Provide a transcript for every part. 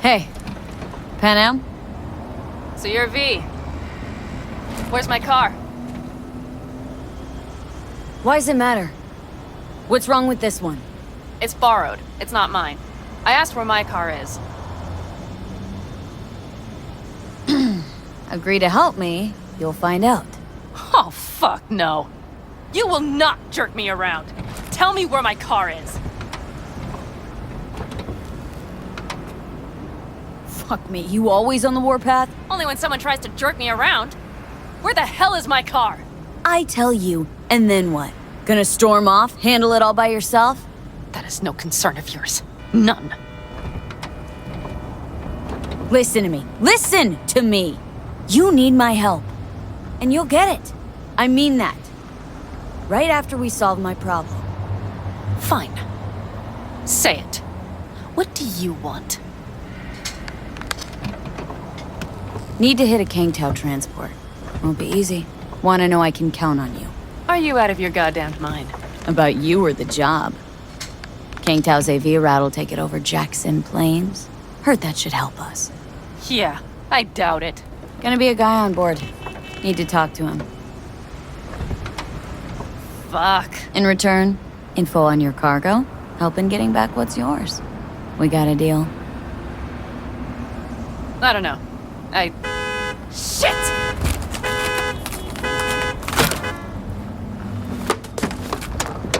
Hey, Panam? So you're V. Where's my car? Why does it matter? What's wrong with this one? It's borrowed. It's not mine. I asked where my car is. Agree to help me, you'll find out. Oh, fuck no. You will not jerk me around. Tell me where my car is. Fuck me, you always on the warpath? Only when someone tries to jerk me around. Where the hell is my car? I tell you, and then what? Gonna storm off, handle it all by yourself? That is no concern of yours. None. Listen to me. Listen to me! You need my help. And you'll get it. I mean that. Right after we solve my problem. Fine. Say it. What do you want? Need to hit a Kangtao transport. Won't be easy. Wanna know I can count on you. Are you out of your goddamn mind? About you or the job. Kangtao's AV route will take it over Jackson Plains. Heard that should help us. Yeah, I doubt it. Gonna be a guy on board. Need to talk to him. Fuck. In return, info on your cargo, help in getting back what's yours. We got a deal. I don't know. Shit!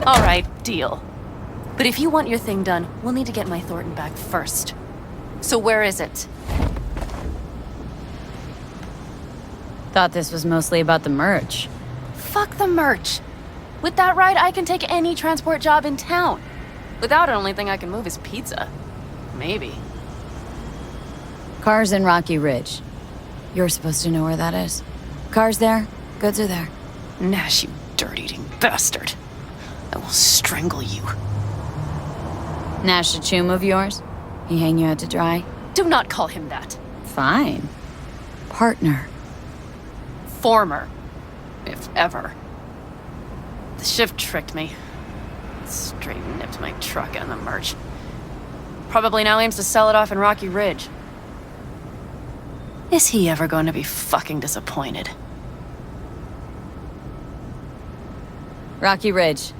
Alright, deal. But if you want your thing done, we'll need to get my Thornton back first. So where is it? Thought this was mostly about the merch. Fuck the merch. With that ride, I can take any transport job in town. Without it, only thing I can move is pizza. Maybe. Car's in Rocky Ridge. You're supposed to know where that is. Car's there, goods are there. Nash, you dirt-eating bastard. I will strangle you. Nash a chum of yours? He hang you out to dry? Do not call him that. Fine. Partner. Former. If ever. The shift tricked me. Straight nipped my truck and the merch. Probably now aims to sell it off in Rocky Ridge. Is he ever going to be fucking disappointed? Rocky Ridge.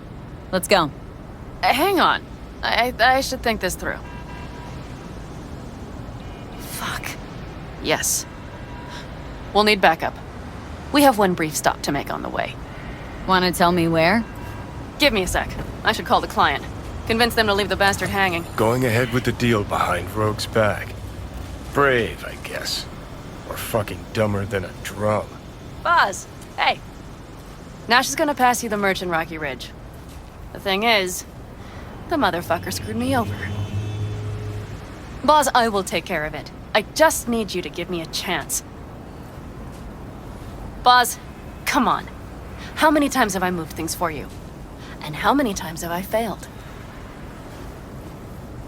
Let's go. Hang on. I should think this through. Fuck. Yes. We'll need backup. We have one brief stop to make on the way. Wanna tell me where? Give me a sec. I should call the client. Convince them to leave the bastard hanging. Going ahead with the deal behind Rogue's back. Brave, I guess. Or fucking dumber than a drum. Boz, hey. Nash is gonna pass you the merch in Rocky Ridge. The thing is, the motherfucker screwed me over. Boz, I will take care of it. I just need you to give me a chance. Boz, come on. How many times have I moved things for you? And how many times have I failed?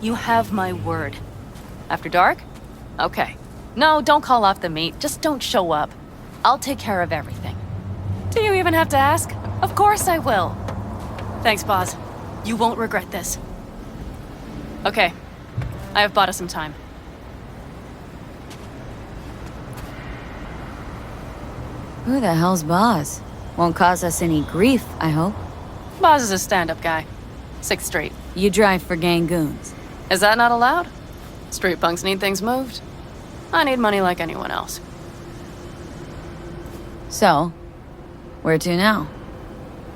You have my word. After dark? Okay. No, don't call off the meet. Just don't show up. I'll take care of everything. Do you even have to ask? Of course I will. Thanks, Boz. You won't regret this. Okay. I have bought us some time. Who the hell's Boz? Won't cause us any grief, I hope. Boz is a stand-up guy. 6th Street. You drive for gang goons. Is that not allowed? Street punks need things moved. I need money like anyone else. So, where to now?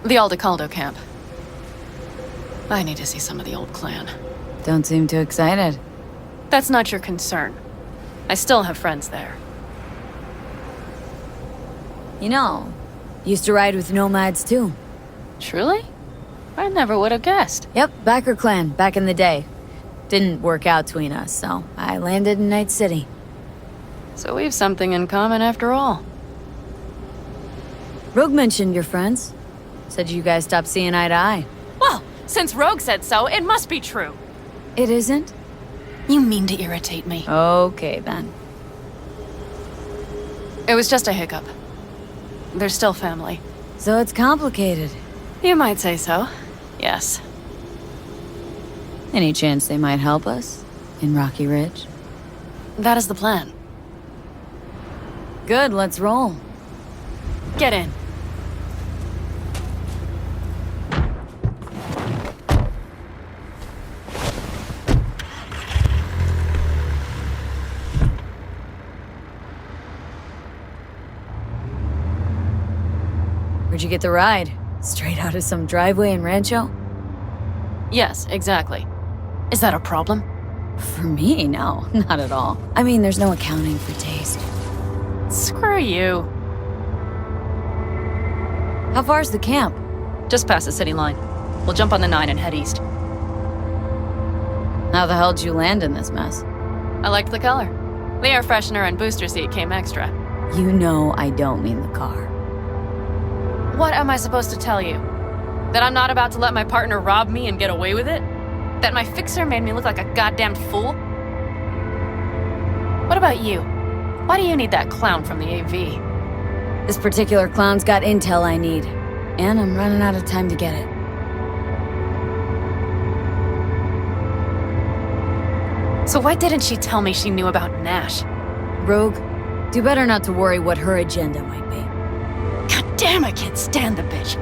The Aldecaldo camp. I need to see some of the old clan. Don't seem too excited. That's not your concern. I still have friends there. You know, used to ride with nomads too. Truly? I never would have guessed. Yep, Backer clan, back in the day. Didn't work out between us, so I landed in Night City. So we've something in common after all. Rogue mentioned your friends. Said you guys stopped seeing eye to eye. Well, since Rogue said so, it must be true. It isn't? You mean to irritate me. Okay, then. It was just a hiccup. They're still family. So it's complicated. You might say so. Yes. Any chance they might help us? In Rocky Ridge? That is the plan. Good, let's roll. Get in. Where'd you get the ride? Straight out of some driveway in Rancho? Yes, exactly. Is that a problem? For me, no, not at all. I mean, there's no accounting for taste. Screw you. How far's the camp? Just past the city line. We'll jump on the 9 and head east. How the hell did you land in this mess? I liked the color. The air freshener and booster seat came extra. You know I don't mean the car. What am I supposed to tell you? That I'm not about to let my partner rob me and get away with it? That my fixer made me look like a goddamn fool? What about you? Why do you need that clown from the AV? This particular clown's got intel I need, and I'm running out of time to get it. So why didn't she tell me she knew about Nash? Rogue, do better not to worry what her agenda might be. God damn, I can't stand the bitch.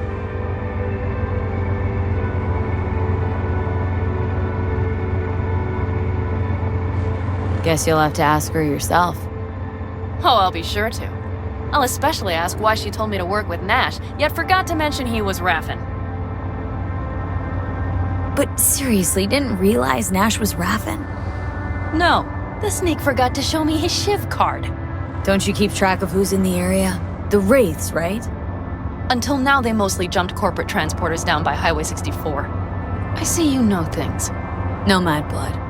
Guess you'll have to ask her yourself. Oh, I'll be sure to. I'll especially ask why she told me to work with Nash, yet forgot to mention he was Raffen. But seriously, didn't realize Nash was Raffen? No, the sneak forgot to show me his Shiv card. Don't you keep track of who's in the area? The Wraiths, right? Until now, they mostly jumped corporate transporters down by Highway 64. I see you know things. Nomad blood.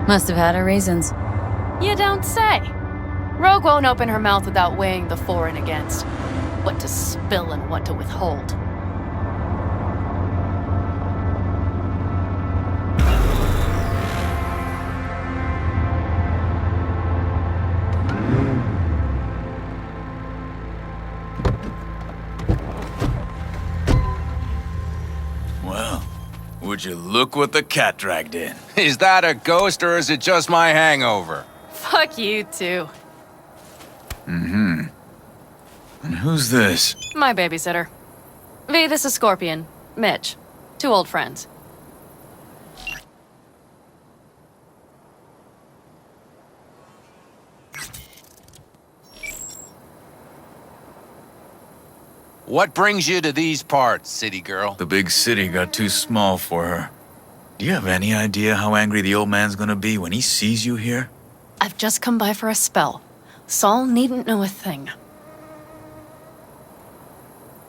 Must have had her reasons. You don't say. Rogue won't open her mouth without weighing the for and against. What to spill and what to withhold. Well, would you look what the cat dragged in? Is that a ghost or is it just my hangover? Fuck you too. And who's this? My babysitter. V, this is Scorpion. Mitch. 2 old friends. What brings you to these parts, city girl? The big city got too small for her. Do you have any idea how angry the old man's gonna be when he sees you here? I've just come by for a spell. Saul needn't know a thing.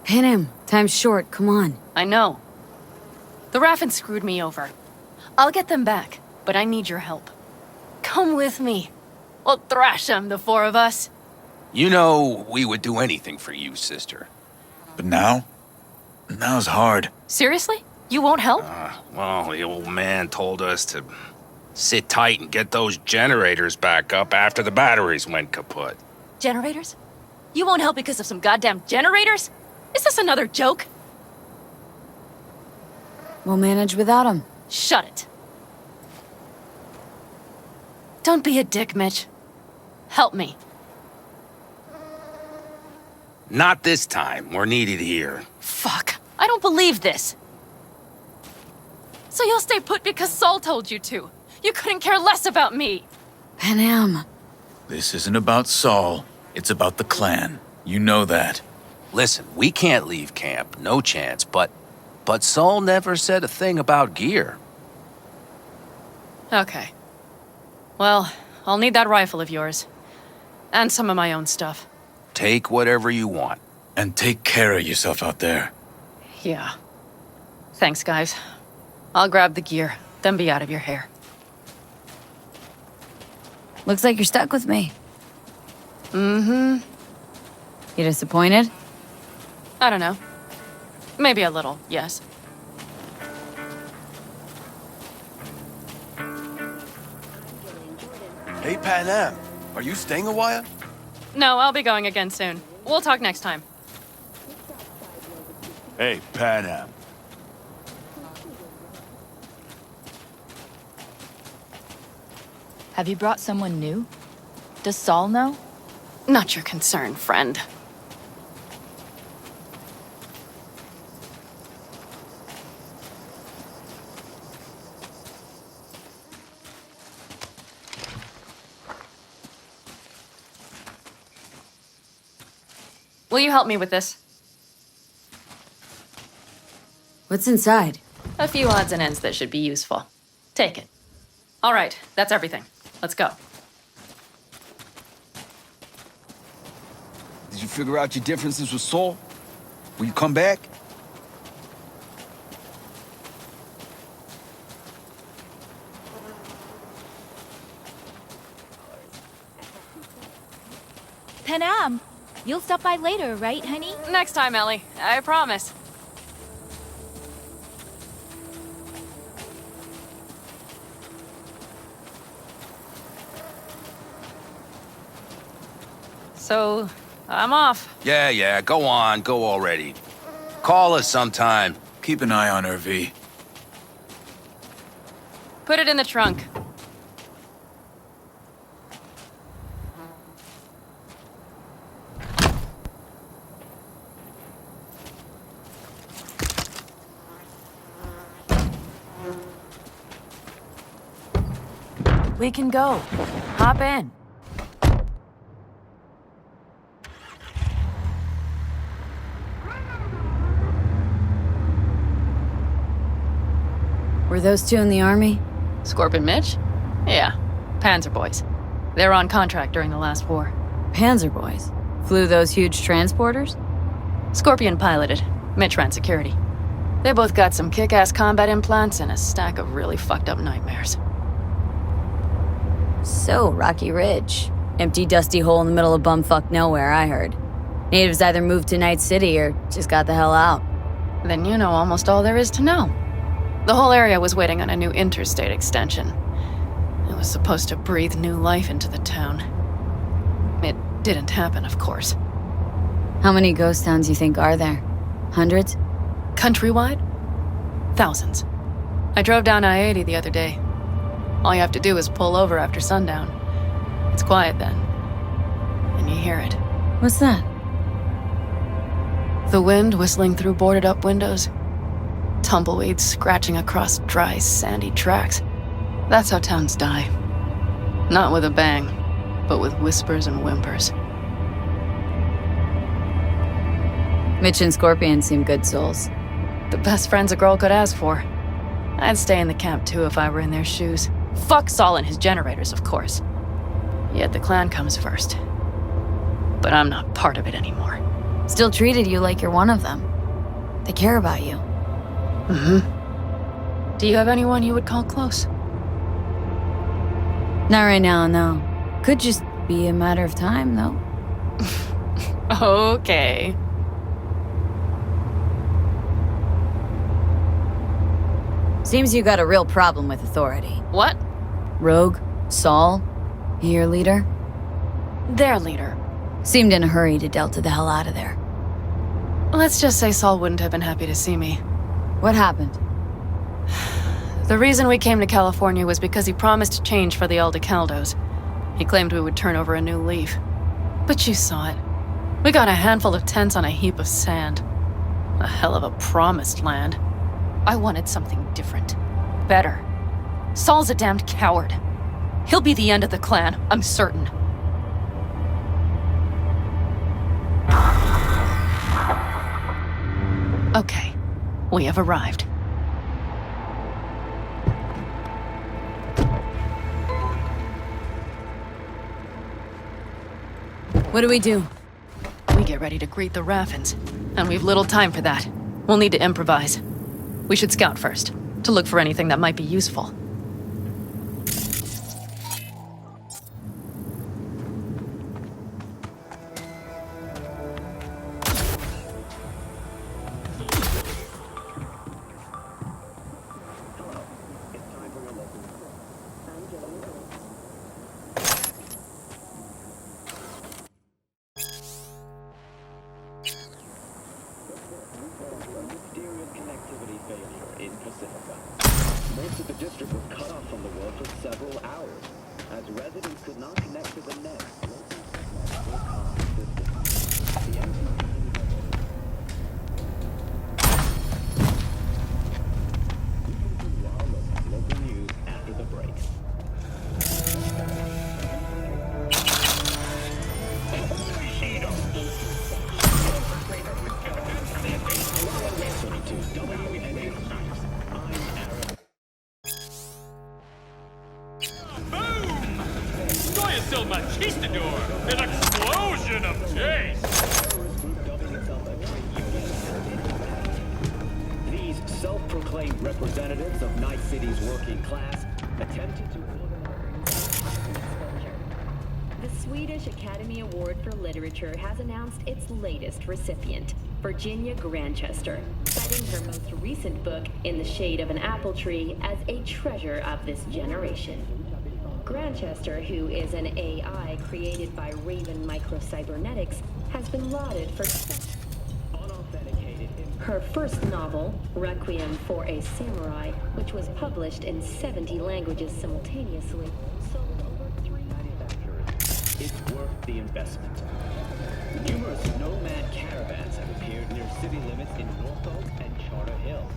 Hit him. Time's short, come on. I know. The Raffen screwed me over. I'll get them back, but I need your help. Come with me. We'll thrash them, the 4 of us. You know we would do anything for you, sister. But now? Now's hard. Seriously? You won't help? Well, the old man told us to sit tight and get those generators back up after the batteries went kaput. Generators? You won't help because of some goddamn generators? Is this another joke? We'll manage without him. Shut it. Don't be a dick, Mitch. Help me. Not this time. We're needed here. Fuck. I don't believe this. So you'll stay put because Saul told you to. You couldn't care less about me. Panam. This isn't about Saul. It's about the clan. You know that. Listen, we can't leave camp. No chance. But Saul never said a thing about gear. Okay. Well, I'll need that rifle of yours. And some of my own stuff. Take whatever you want. And take care of yourself out there. Yeah. Thanks, guys. I'll grab the gear, then be out of your hair. Looks like you're stuck with me. Mm-hmm. You disappointed? I don't know. Maybe a little, yes. Hey, Panam, are you staying a while? No, I'll be going again soon. We'll talk next time. Hey, Panam. Have you brought someone new? Does Saul know? Not your concern, friend. Will you help me with this? What's inside? A few odds and ends that should be useful. Take it. All right, that's everything. Let's go. Did you figure out your differences with Saul? Will you come back? Panam, you'll stop by later, right, honey? Next time, Ellie. I promise. So, I'm off. Yeah, go on, go already. Call us sometime. Keep an eye on her, V. Put it in the trunk. We can go. Hop in. Were those two in the army? Scorpion Mitch? Yeah, Panzer boys. They were on contract during the last war. Panzer boys. Flew those huge transporters? Scorpion piloted. Mitch ran security. They both got some kick-ass combat implants and a stack of really fucked up nightmares. So, Rocky Ridge. Empty, dusty hole in the middle of bumfuck nowhere, I heard. Natives either moved to Night City or just got the hell out. Then you know almost all there is to know. The whole area was waiting on a new interstate extension. It was supposed to breathe new life into the town. It didn't happen, of course. How many ghost towns you think are there? Hundreds? Countrywide? Thousands. I drove down I-80 the other day. All you have to do is pull over after sundown. It's quiet then. And you hear it. What's that? The wind whistling through boarded-up windows. Tumbleweeds scratching across dry, sandy tracks. That's how towns die. Not with a bang, but with whispers and whimpers. Mitch and Scorpion seem good souls. The best friends a girl could ask for. I'd stay in the camp too if I were in their shoes. Fuck Saul and his generators, of course. Yet the clan comes first. But I'm not part of it anymore. Still treated you like you're one of them. They care about you. Mm-hmm. Do you have anyone you would call close? Not right now, no. Could just be a matter of time, though. Okay. Seems you got a real problem with authority. What? Rogue? Saul? Your leader? Their leader. Seemed in a hurry to Delta the hell out of there. Let's just say Saul wouldn't have been happy to see me. What happened? The reason we came to California was because he promised change for the Aldecaldos. He claimed we would turn over a new leaf. But you saw it. We got a handful of tents on a heap of sand. A hell of a promised land. I wanted something different. Better. Saul's a damned coward. He'll be the end of the clan, I'm certain. Okay, we have arrived. What do we do? We get ready to greet the Raffins, and we've little time for that. We'll need to improvise. We should scout first, to look for anything that might be useful. Most of the district Explosion of taste! These self-proclaimed representatives of Night City's working class attempted to organize... The Swedish Academy Award for Literature has announced its latest recipient, Virginia Grantchester, citing her most recent book, In the Shade of an Apple Tree, as a treasure of this generation. Grantchester, who is an AI created by Raven Microcybernetics, has been lauded for her first novel, Requiem for a Samurai, which was published in 70 languages simultaneously, sold over 3 manufacturers. It's worth the investment. Numerous nomad caravans have appeared near city limits in Norfolk and Charter Hill.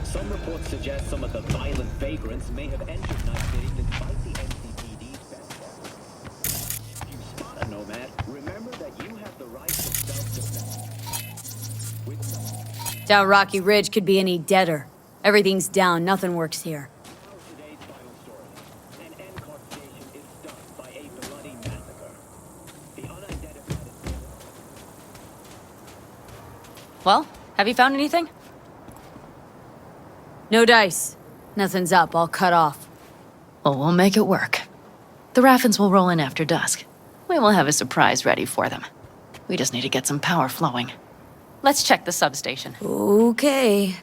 Some reports suggest some of the violent vagrants may have entered Night City despite the NCPD's best efforts. If you spot a nomad, remember that you have the right to self-defense. Doubt Rocky Ridge could be any deader. Everything's down, nothing works here. Today's final story. An Endcott station is stunned by a bloody massacre. The unidentified... Well, have you found anything? No dice. Nothing's up, all cut off. Well, we'll make it work. The Raffins will roll in after dusk. We will have a surprise ready for them. We just need to get some power flowing. Let's check the substation. Okay.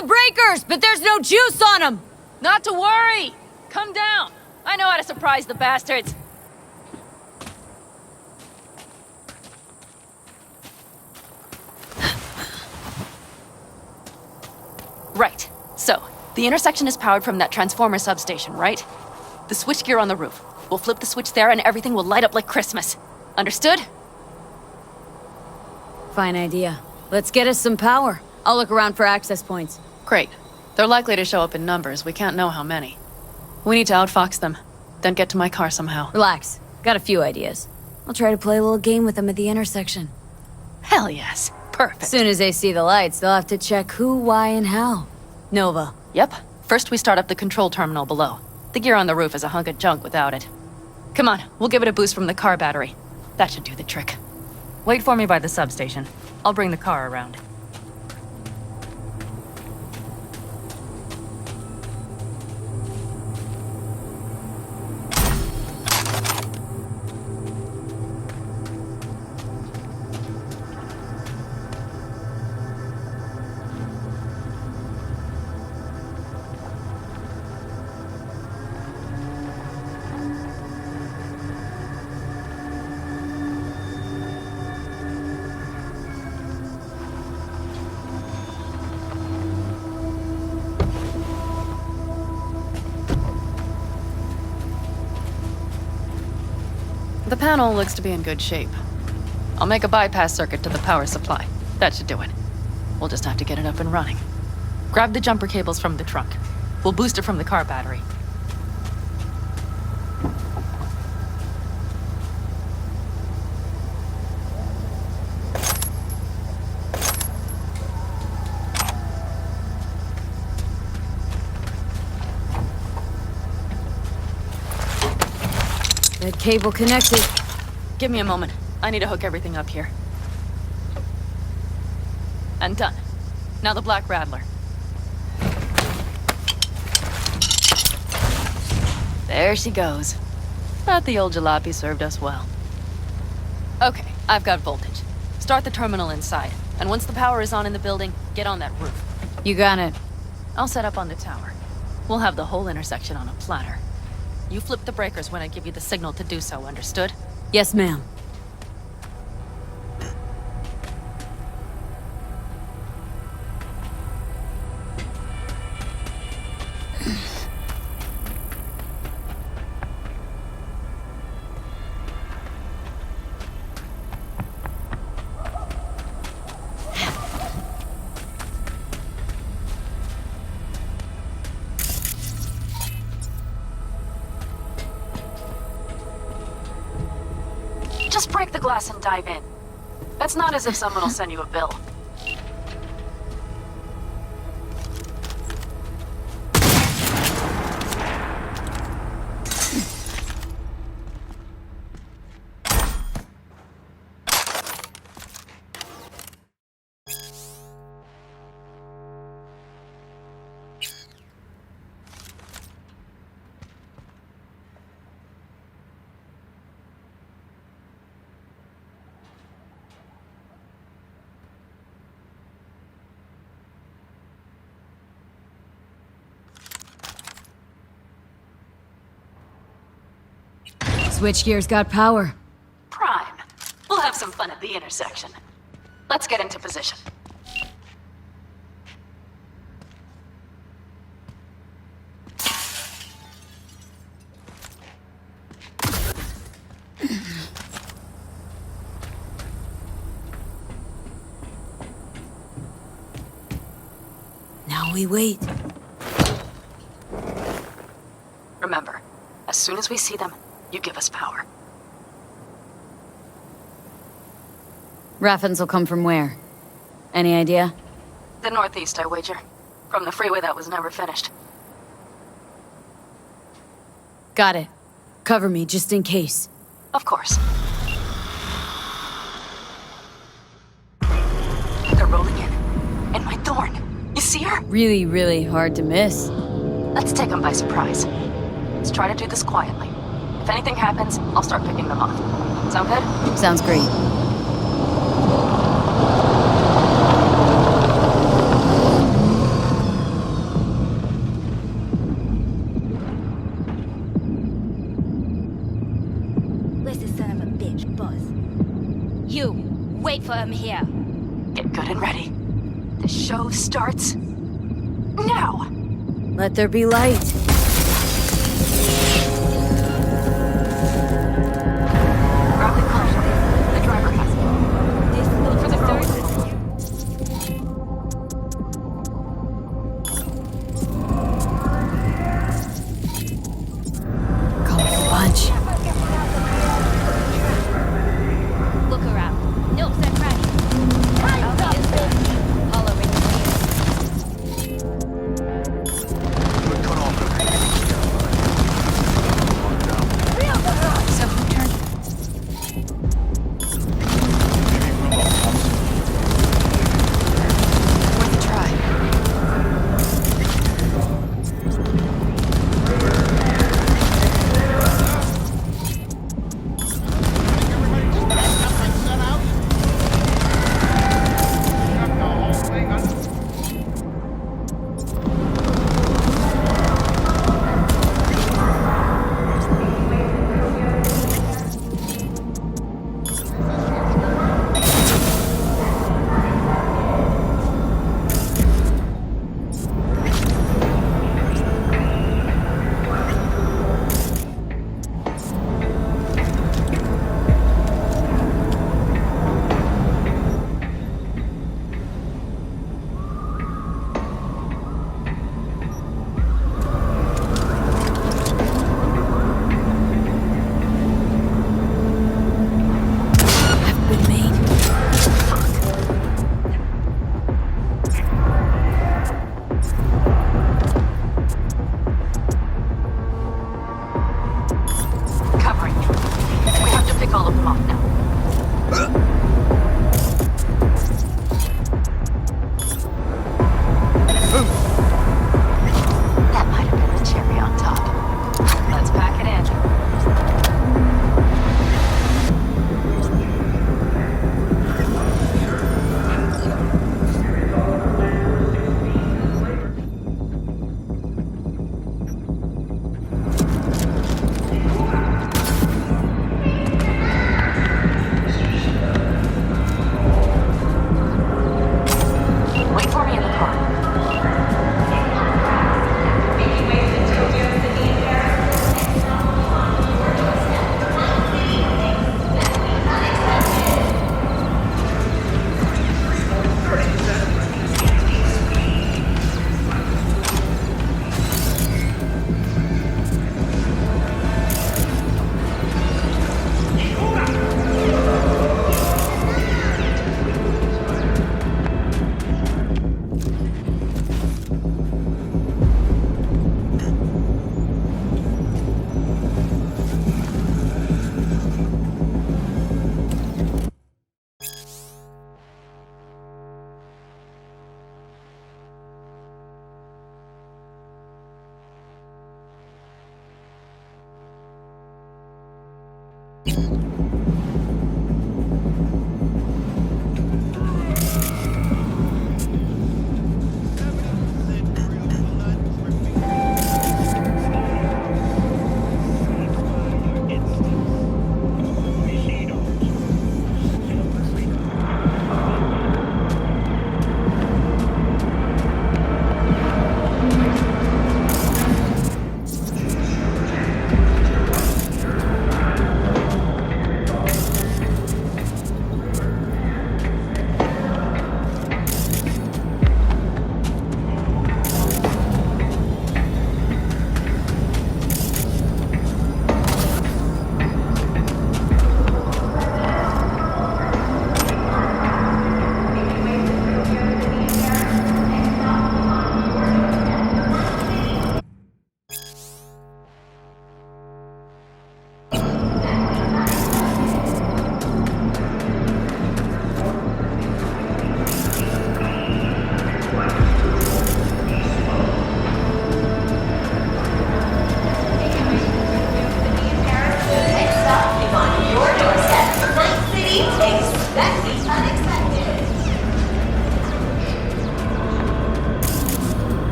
The breakers, but there's no juice on them! Not to worry! Come down! I know how to surprise the bastards! Right. So, the intersection is powered from that transformer substation, right? The switchgear on the roof. We'll flip the switch there and everything will light up like Christmas. Understood? Fine idea. Let's get us some power. I'll look around for access points. Great. They're likely to show up in numbers. We can't know how many. We need to outfox them, then get to my car somehow. Relax. Got a few ideas. I'll try to play a little game with them at the intersection. Hell yes. Perfect. As soon as they see the lights, they'll have to check who, why, and how. Nova. Yep. First we start up the control terminal below. The gear on the roof is a hunk of junk without it. Come on, we'll give it a boost from the car battery. That should do the trick. Wait for me by the substation. I'll bring the car around. The panel looks to be in good shape. I'll make a bypass circuit to the power supply. That should do it. We'll just have to get it up and running. Grab the jumper cables from the trunk. We'll boost it from the car battery. That cable connected. Give me a moment. I need to hook everything up here. And done. Now the Black Rattler. There she goes. Thought the old jalopy served us well. Okay, I've got voltage. Start the terminal inside. And once the power is on in the building, get on that roof. You got it. I'll set up on the tower. We'll have the whole intersection on a platter. You flip the breakers when I give you the signal to do so, understood? Yes, ma'am. Just break the glass and dive in. It's not as if someone will send you a bill. Switchgear's got power. Prime. We'll have some fun at the intersection. Let's get into position. Now we wait. Remember, as soon as we see them, you give us power. Raffens will come from where? Any idea? The northeast, I wager. From the freeway that was never finished. Got it. Cover me, just in case. Of course. They're rolling in. And my thorn. You see her? Really, really hard to miss. Let's take them by surprise. Let's try to do this quietly. If anything happens, I'll start picking them off. Sound good? Sounds great. Where's the son of a bitch, boss? You, wait for him here. Get good and ready. The show starts now. Let there be light. Grab the clutch. The driver has it. This look for the third. Colorful bunch. Look around. Nope, that's right. So, take all of them off now. That might have been the cherry on top. Let's pack it in. Wait for me in the car.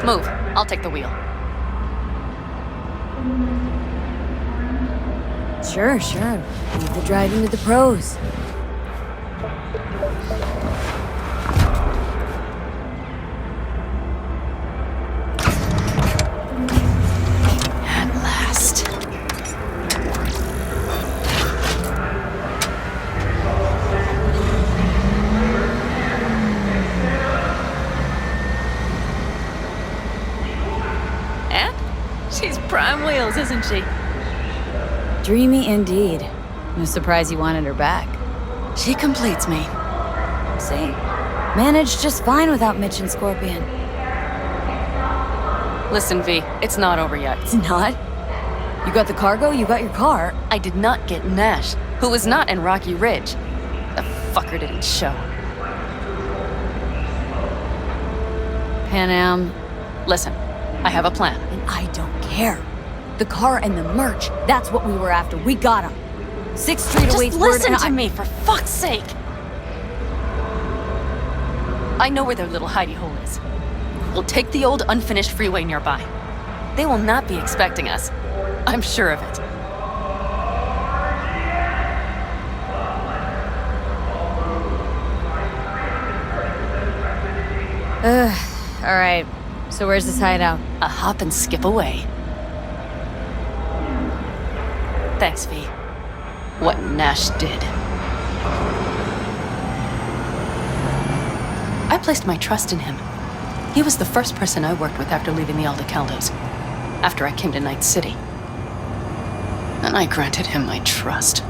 Move. I'll take the wheel. Sure. Leave the driving to the pros. At last. And she's prime wheels, isn't she? Dreamy indeed. No surprise you wanted her back. She completes me. See? Managed just fine without Mitch and Scorpion. Listen, V, it's not over yet. It's not? You got the cargo, you got your car. I did not get Nash, who was not in Rocky Ridge. The fucker didn't show. Pan Am. Listen, I have a plan. And I don't care. The car and the merch, that's what we were after. We got them. 6th Street Just awaits word listen and to me, for fuck's sake! I know where their little hidey hole is. We'll take the old unfinished freeway nearby. They will not be expecting us. I'm sure of it. Alright, so where's this hideout? A hop and skip away. Thanks, V. What Nash did. I placed my trust in him. He was the first person I worked with after leaving the Aldecaldos, after I came to Night City. And I granted him my trust.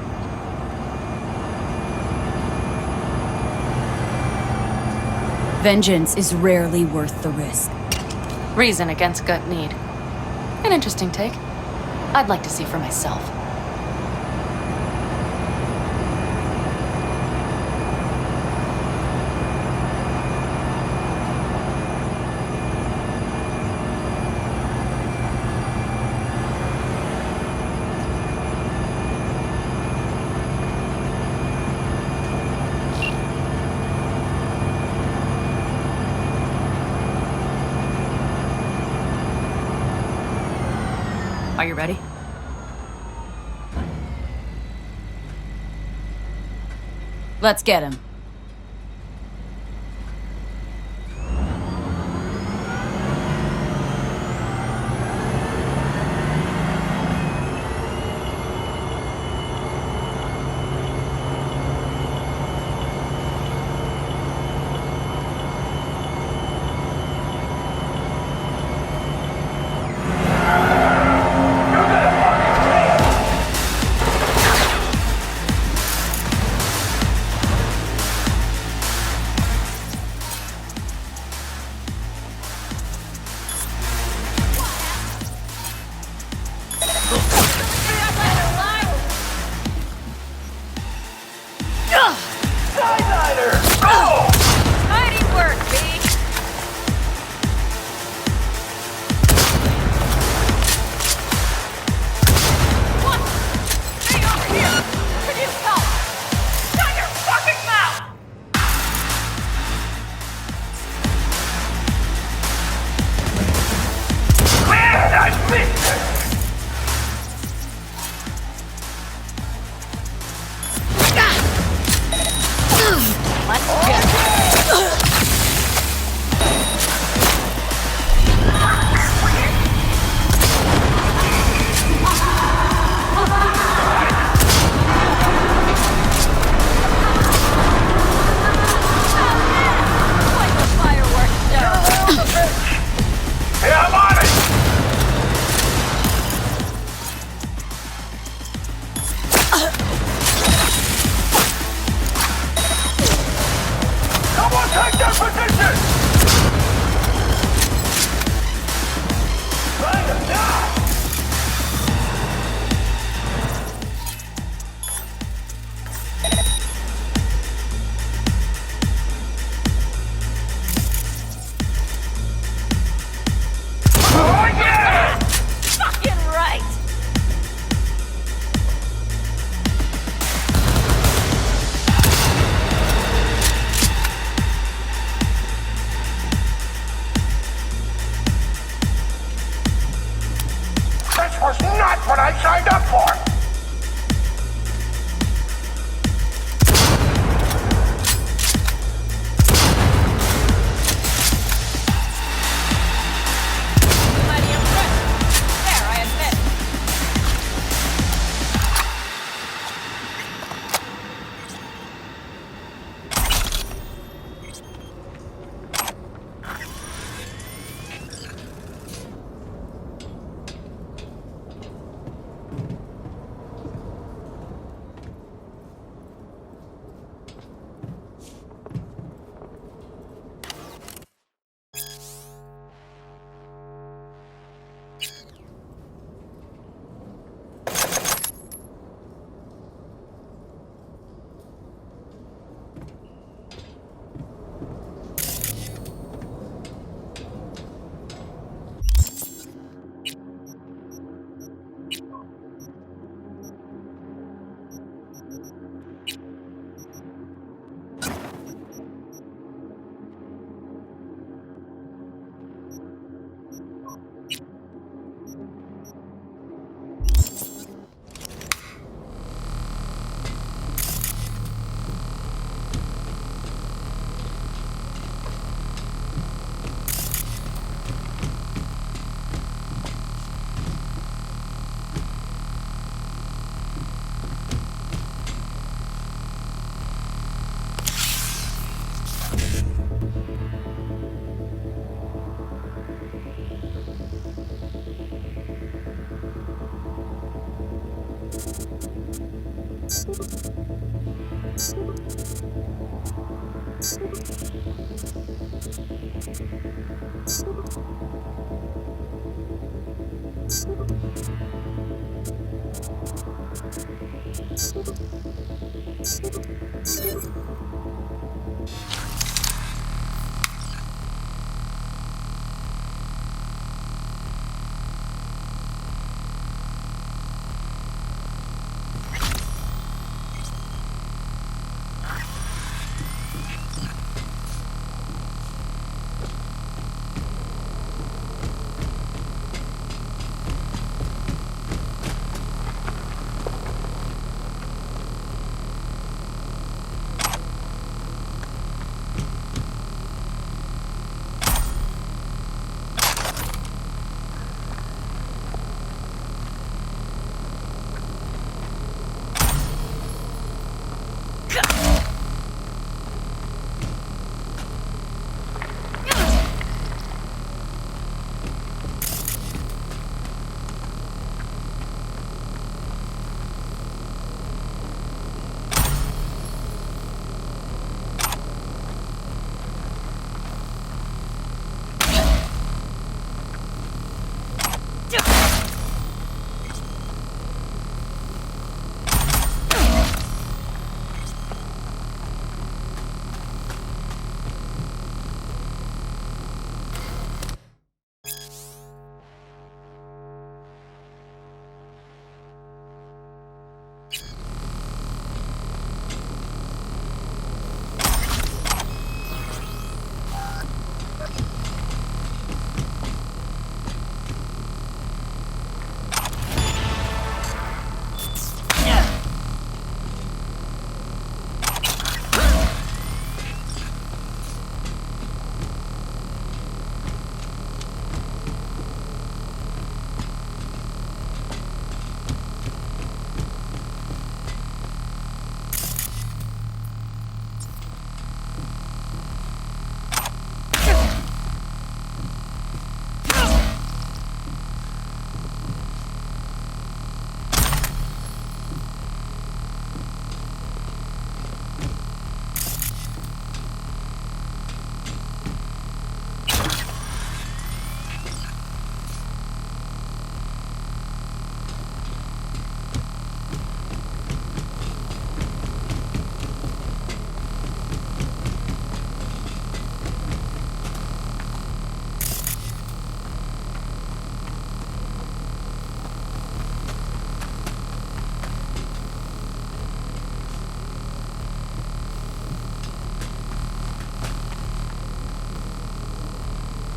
Vengeance is rarely worth the risk. Reason against gut need. An interesting take. I'd like to see for myself. Are you ready? Let's get him.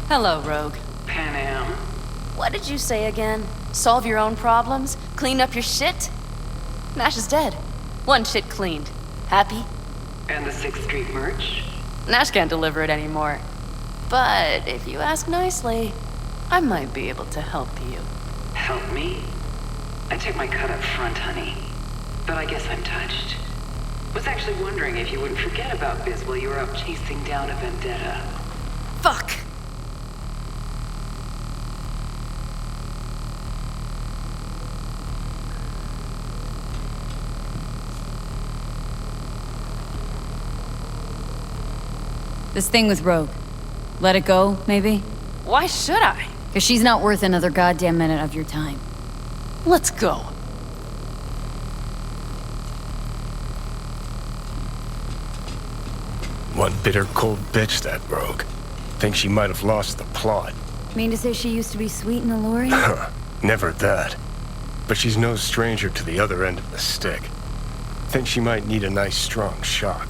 Hello, Rogue. Panam. What did you say again? Solve your own problems? Clean up your shit? Nash is dead. One shit cleaned. Happy? And the 6th Street merch? Nash can't deliver it anymore. But if you ask nicely, I might be able to help you. Help me? I took my cut up front, honey. But I guess I'm touched. Was actually wondering if you wouldn't forget about Biz while you were up chasing down a vendetta. Fuck! This thing with Rogue. Let it go, maybe? Why should I? Because she's not worth another goddamn minute of your time. Let's go. One bitter, cold bitch, that Rogue. Think she might have lost the plot. Mean to say she used to be sweet and alluring? Never that. But she's no stranger to the other end of the stick. Think she might need a nice strong shock.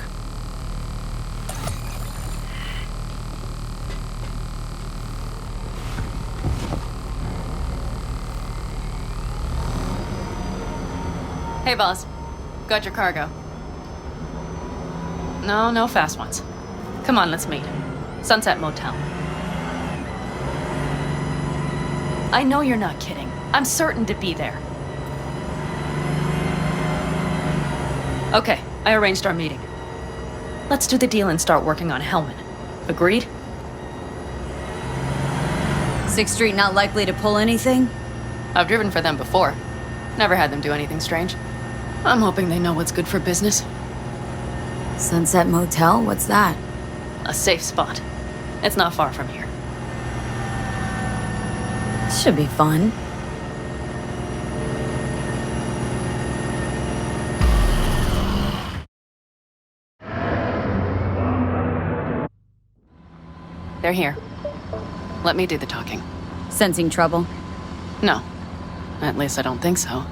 Hey, boss. Got your cargo. No fast ones. Come on, let's meet. Sunset Motel. I know you're not kidding. I'm certain to be there. Okay, I arranged our meeting. Let's do the deal and start working on Hellman. Agreed? 6th Street not likely to pull anything? I've driven for them before. Never had them do anything strange. I'm hoping they know what's good for business. Sunset Motel? What's that? A safe spot. It's not far from here. Should be fun. They're here. Let me do the talking. Sensing trouble? No. At least I don't think so.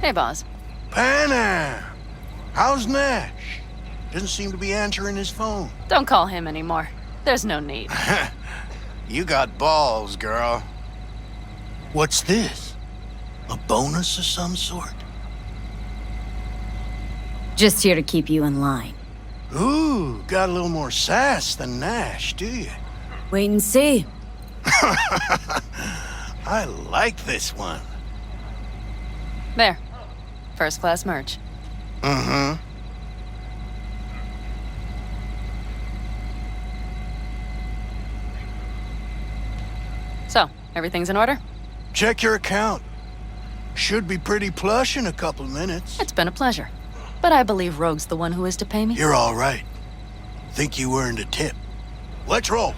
Hey, boss. Panam! How's Nash? Doesn't seem to be answering his phone. Don't call him anymore. There's no need. You got balls, girl. What's this? A bonus of some sort? Just here to keep you in line. Ooh, got a little more sass than Nash, do you? Wait and see. I like this one. There. First class merch. Mm-hmm. So, everything's in order? Check your account. Should be pretty plush in a couple minutes. It's been a pleasure. But I believe Rogue's the one who is to pay me. You're all right. Think you earned a tip. Let's roll.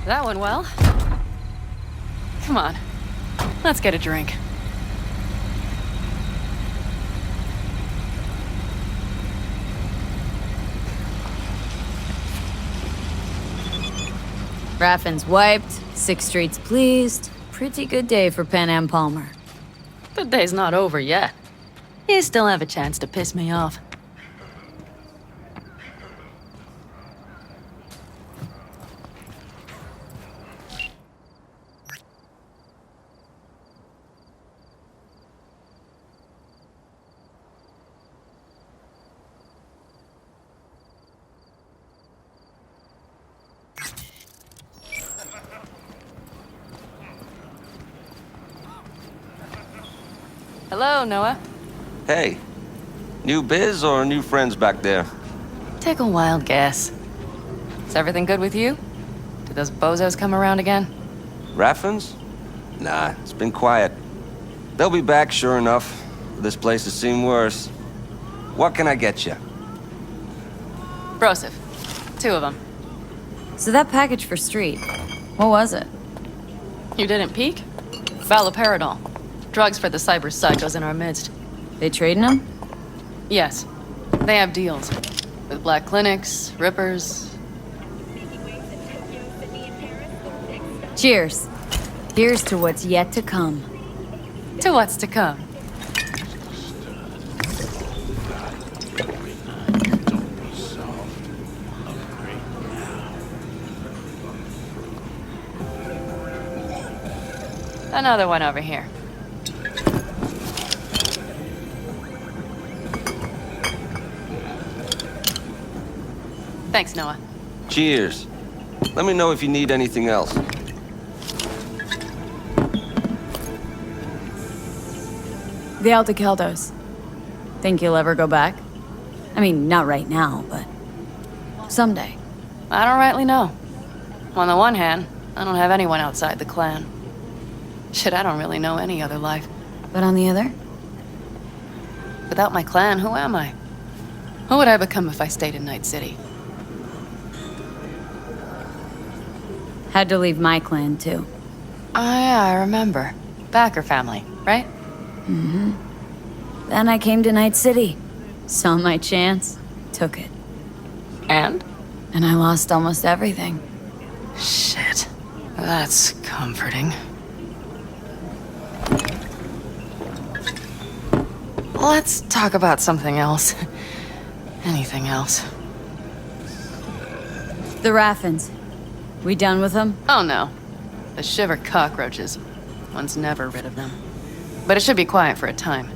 That went well. Come on. Let's get a drink. Raffin's wiped, 6th Street's pleased. Pretty good day for Panam Palmer. The day's not over yet. You still have a chance to piss me off. Hello, Noah. Hey, new biz or new friends back there? Take a wild guess. Is everything good with you? Did those bozos come around again? Raffins? Nah, it's been quiet. They'll be back, sure enough. This place has seen worse. What can I get you? Broseph. 2 of them. So that package for Street, what was it? You didn't peek? Valoperidol. Drugs for the cyber psychos in our midst. They trading them? Yes. They have deals. With black clinics, rippers. Cheers. Here's to what's yet to come. To what's to come. Another one over here. Thanks, Noah. Cheers. Let me know if you need anything else. The Altacaldos. Think you'll ever go back? I mean, not right now, but someday. I don't rightly know. On the one hand, I don't have anyone outside the clan. Shit, I don't really know any other life. But on the other? Without my clan, who am I? Who would I become if I stayed in Night City? Had to leave my clan, too. Oh, yeah, I remember. Backer family, right? Mm-hmm. Then I came to Night City. Saw my chance. Took it. And? And I lost almost everything. Shit. That's comforting. Let's talk about something else. Anything else. The Raffins. We done with them? Oh no. The shiver cockroaches. One's never rid of them. But it should be quiet for a time.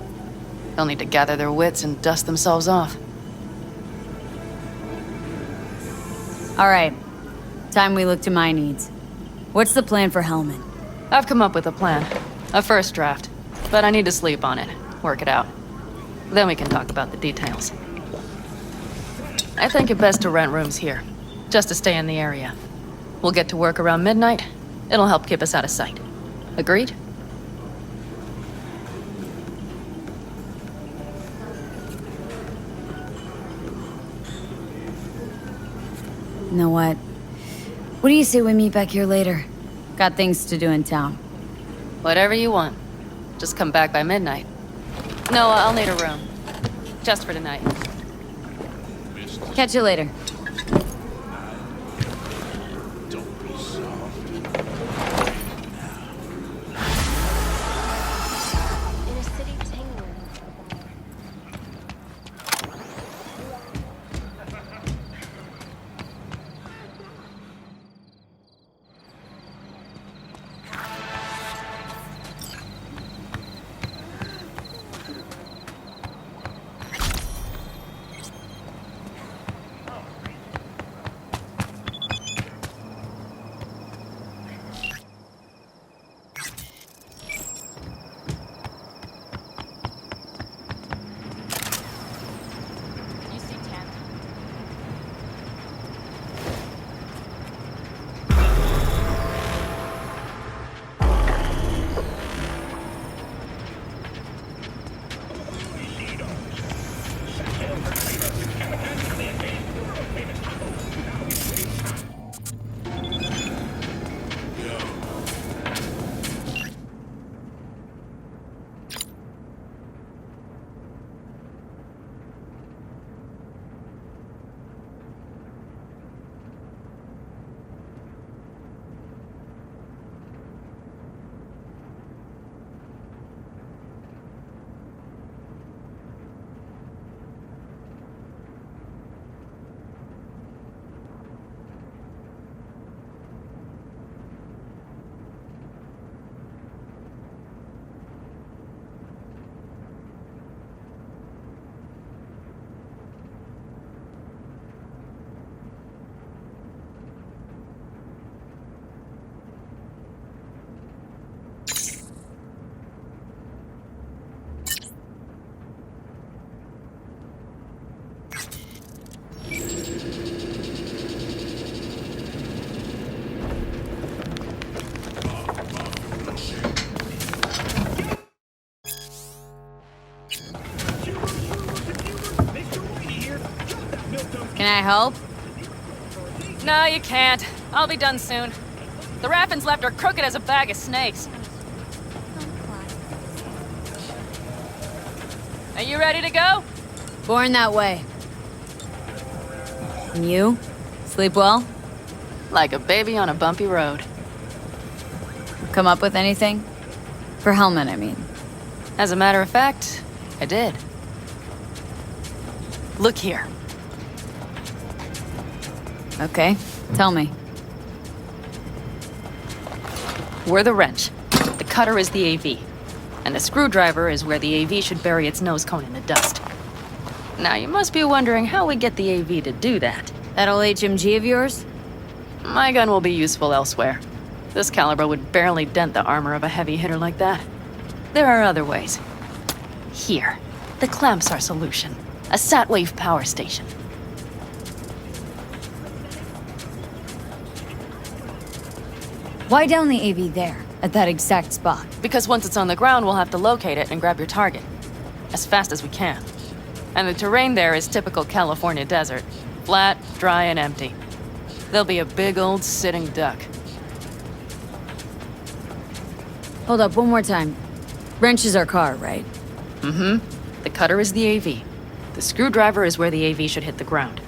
They'll need to gather their wits and dust themselves off. All right. Time we look to my needs. What's the plan for Hellman? I've come up with a plan. A first draft. But I need to sleep on it. Work it out. Then we can talk about the details. I think it best to rent rooms here. Just to stay in the area. We'll get to work around midnight. It'll help keep us out of sight. Agreed? You know what? What do you say we meet back here later? Got things to do in town. Whatever you want. Just come back by midnight. No, I'll need a room. Just for tonight. Catch you later. Can I help? No, you can't. I'll be done soon. The Raffins left are crooked as a bag of snakes. Are you ready to go? Born that way. And you? Sleep well? Like a baby on a bumpy road. Come up with anything? For Hellman, I mean. As a matter of fact, I did. Look here. Okay, tell me. We're the wrench. The cutter is the AV. And the screwdriver is where the AV should bury its nose cone in the dust. Now, you must be wondering how we get the AV to do that. That old HMG of yours? My gun will be useful elsewhere. This caliber would barely dent the armor of a heavy hitter like that. There are other ways. Here, the clamps are solution. A sat-wave power station. Why down the AV there, at that exact spot? Because once it's on the ground, we'll have to locate it and grab your target. As fast as we can. And the terrain there is typical California desert. Flat, dry, and empty. There'll be a big old sitting duck. Hold up, one more time. Wrench is our car, right? The cutter is the AV. The screwdriver is where the AV should hit the ground.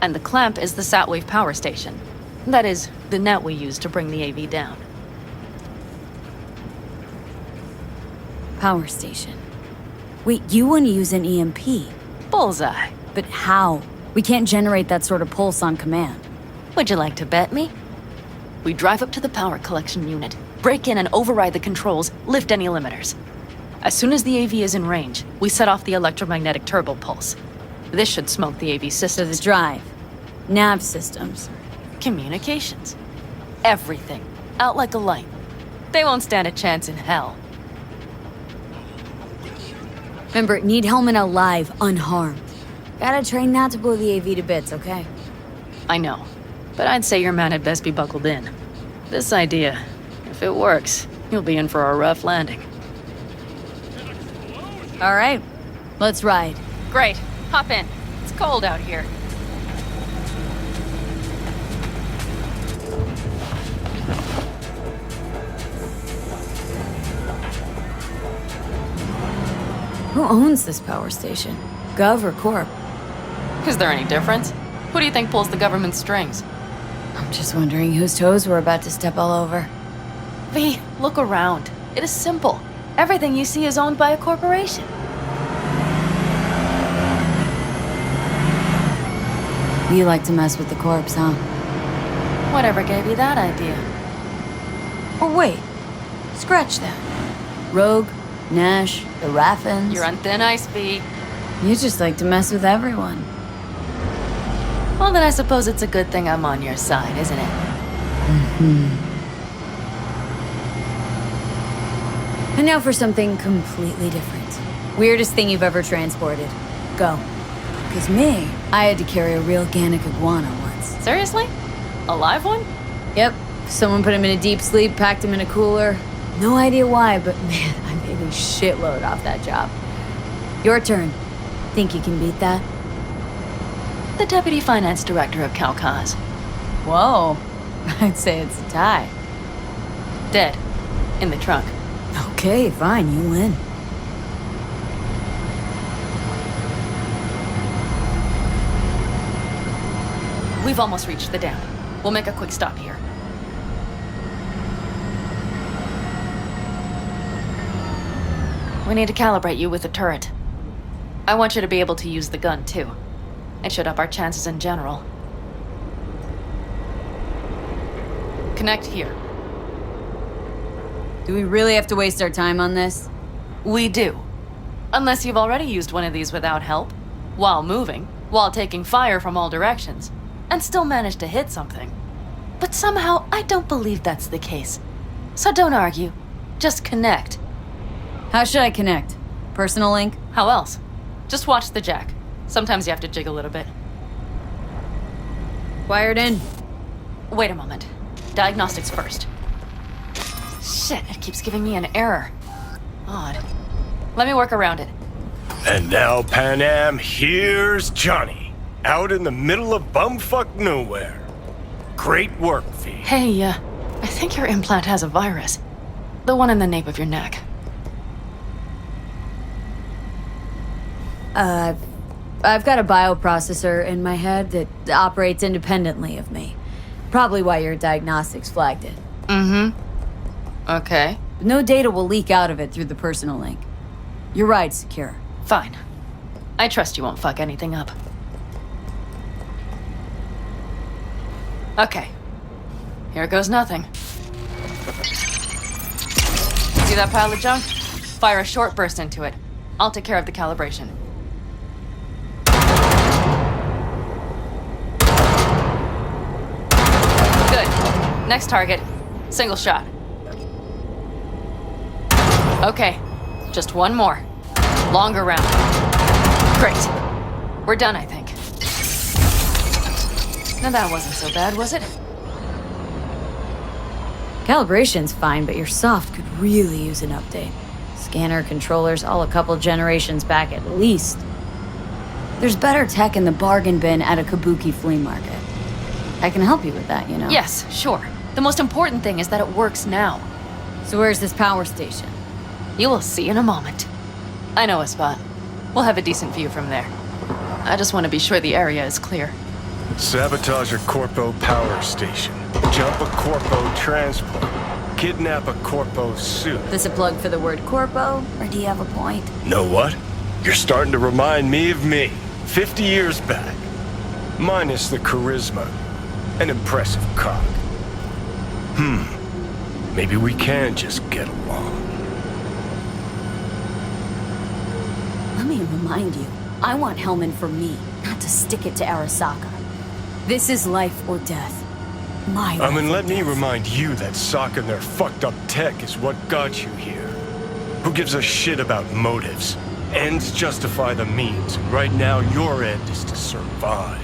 And the clamp is the Satwave power station. That is, the net we use to bring the AV down. Power station. Wait, you want to use an EMP? Bullseye. But how? We can't generate that sort of pulse on command. Would you like to bet me? We drive up to the power collection unit, break in and override the controls, lift any limiters. As soon as the AV is in range, we set off the electromagnetic turbo pulse. This should smoke the AV So systems. the drive, nav systems. Communications. Everything. Out like a light. They won't stand a chance in hell. Remember, need helmet alive, unharmed. Gotta train not to blow the AV to bits, okay? I know. But I'd say your man had best be buckled in. This idea, if it works, you'll be in for a rough landing. All right, let's ride. Great. Hop in. It's cold out here. Who owns this power station? Gov or Corp? Is there any difference? Who do you think pulls the government's strings? I'm just wondering whose toes we're about to step all over. V, look around. It is simple. Everything you see is owned by a corporation. You like to mess with the corpse, huh? Whatever gave you that idea? Or wait, scratch that. Rogue, Nash, the Raffins. You're on thin ice, V. You just like to mess with everyone. Well, then I suppose it's a good thing I'm on your side, isn't it? And now for something completely different. Weirdest thing you've ever transported. Go. Because me, I had to carry a real Gannic iguana once. Seriously? A live one? Yep. Someone put him in a deep sleep, packed him in a cooler. No idea why, but man, I made a shitload off that job. Your turn. Think you can beat that? The deputy finance director of Kaukaz. Whoa. I'd say it's a tie. Dead. In the trunk. Okay, fine, you win. We've almost reached the dam. We'll make a quick stop here. We need to calibrate you with the turret. I want you to be able to use the gun, too. It should up our chances in general. Connect here. Do we really have to waste our time on this? We do. Unless you've already used one of these without help, while moving, while taking fire from all directions, and still managed to hit something. But somehow, I don't believe that's the case. So don't argue. Just connect. How should I connect? Personal link? How else? Just watch the jack. Sometimes you have to jig a little bit. Wired in. Wait a moment. Diagnostics first. Shit, it keeps giving me an error. Odd. Let me work around it. And now, Pan Am, here's Johnny. Out in the middle of bumfuck nowhere. Great work, V. Hey, I think your implant has a virus. The one in the nape of your neck. I've got a bioprocessor in my head that operates independently of me. Probably why your diagnostics flagged it. Okay. No data will leak out of it through the personal link. Your ride's secure. Fine. I trust you won't fuck anything up. Okay. Here goes nothing. See that pile of junk? Fire a short burst into it. I'll take care of the calibration. Good. Next target. Single shot. Okay. Just one more. Longer round. Great. We're done, I think. Now that wasn't so bad, was it? Calibration's fine, but your soft could really use an update. Scanner, controllers, all a couple generations back at least. There's better tech in the bargain bin at a kabuki flea market. I can help you with that, you know? Yes, sure. The most important thing is that it works now. So where's this power station? You will see in a moment. I know a spot. We'll have a decent view from there. I just want to be sure the area is clear. Sabotage a Corpo power station. Jump a Corpo transport. Kidnap a Corpo suit. This a plug for the word corpo, or do you have a point? Know what? You're starting to remind me of me, 50 years back. Minus the charisma. An impressive cock. Maybe we can just get along. Let me remind you, I want Hellman for me, not to stick it to Arasaka. This is life or death. My life or Let me death. remind you that Sokka and their fucked up tech is what got you here. Who gives a shit about motives? Ends justify the means, and right now your end is to survive.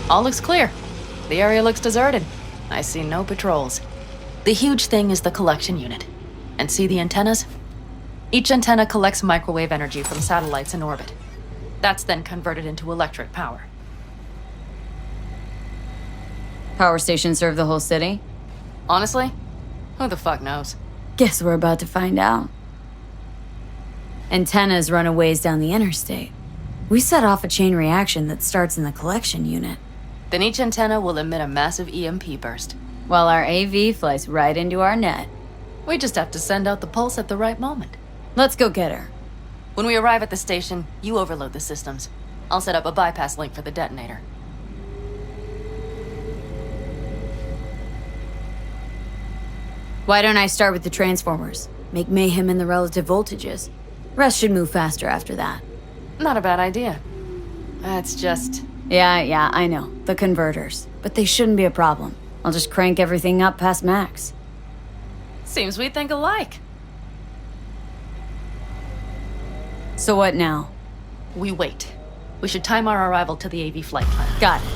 All looks clear. The area looks deserted. I see no patrols. The huge thing is the collection unit. And see the antennas? Each antenna collects microwave energy from satellites in orbit. That's then converted into electric power. Power stations serve the whole city? Honestly, who the fuck knows? Guess we're about to find out. Antennas run a ways down the interstate. We set off a chain reaction that starts in the collection unit. Then each antenna will emit a massive EMP burst. While our AV flies right into our net. We just have to send out the pulse at the right moment. Let's go get her. When we arrive at the station, you overload the systems. I'll set up a bypass link for the detonator. Why don't I start with the transformers? Make mayhem in the relative voltages. Rest should move faster after that. Not a bad idea. That's just... Yeah, I know. The converters. But they shouldn't be a problem. I'll just crank everything up past max. Seems we think alike. So what now? We wait. We should time our arrival to the AV flight plan. Got it.